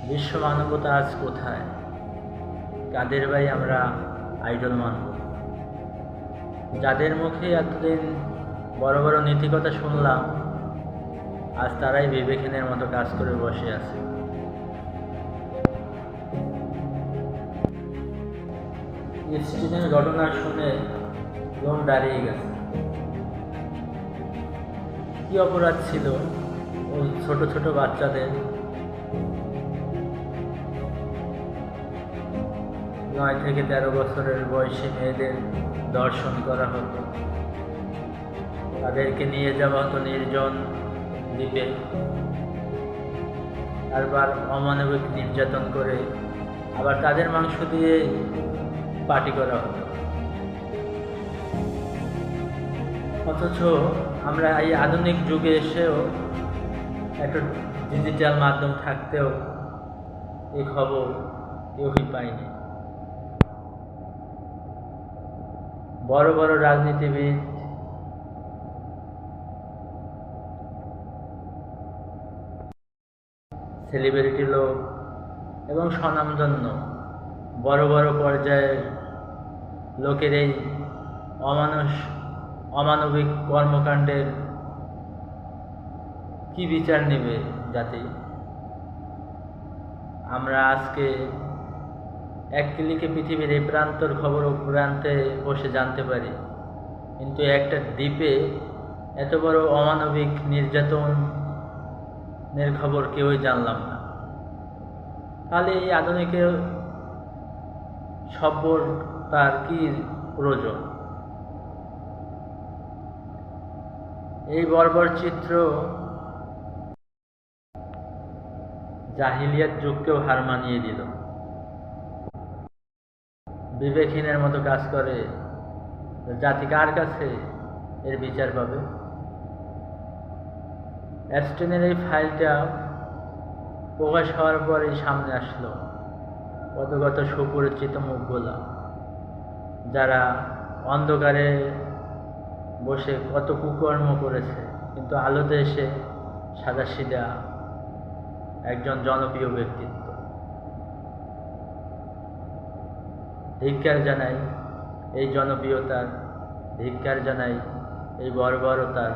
বিশ্ব মানবতা আজ কোথায়? কাদের ভাই আমরা আইডল মানব? যাদের মুখে এতদিন বড় বড় নীতিকথা শুনলাম, আজ তারাই বিবেকহীনের মতো কাজ করে বসে আছে। স্টিনের ঘটনা শুনে লোম দাঁড়িয়ে গেছে। কি অপরাধ ছিল ওই ছোট ছোট বাচ্চাদের? 9 থেকে 13 বছরের বয়সী মেয়েদের ধর্ষণ করা হতো, তাদেরকে নিয়ে যাওয়া হতো নির্জন দ্বীপে, তারপর অমানবিক নির্যাতন করে আবার তাদের মাংস দিয়ে পার্টি করা হতো। অথচ আমরা এই আধুনিক যুগে এসেও একটা ডিজিটাল মাধ্যম থাকতেও এই খবর কেউই পাইনি। বড় বড় রাজনীতিবিদ, সেলিব্রিটি লোক এবং স্বনামধন্য বড় বড় পর্যায়ের লোকের এই অমানবিক কর্মকাণ্ডের কি বিচার নেবে জাতি? আমরা আজকে এক ক্লিকে পৃথিবীর এই প্রান্তর খবর ও প্রান্তে বসে জানতে পারি, কিন্তু একটা দ্বীপে এত বড় অমানবিক নির্যাতনের খবর কেউই জানলাম না। তাহলে এই আধুনিকের সভ্যতার কি প্রয়োজন? এই বর্বর চিত্র জাহিলিয়াত যুগকেও হার মানিয়ে দিল। বিবেকহীনের মতো কাজ করে জাতি কার কাছে এর বিচার পাবে? অ্যাস্টিনের এই ফাইলটা প্রকাশ হওয়ার পরেই সামনে আসলো কত সুপরিচিত মুখগুলা, যারা অন্ধকারে বসে কত কুকর্ম করেছে, কিন্তু আলোতে এসে সাদাসিধা একজন জনপ্রিয় ব্যক্তিত্ব। ধিক্কার জানাই এই জনপ্রিয়তার, ধিক্কার জানাই এই বর্বরতার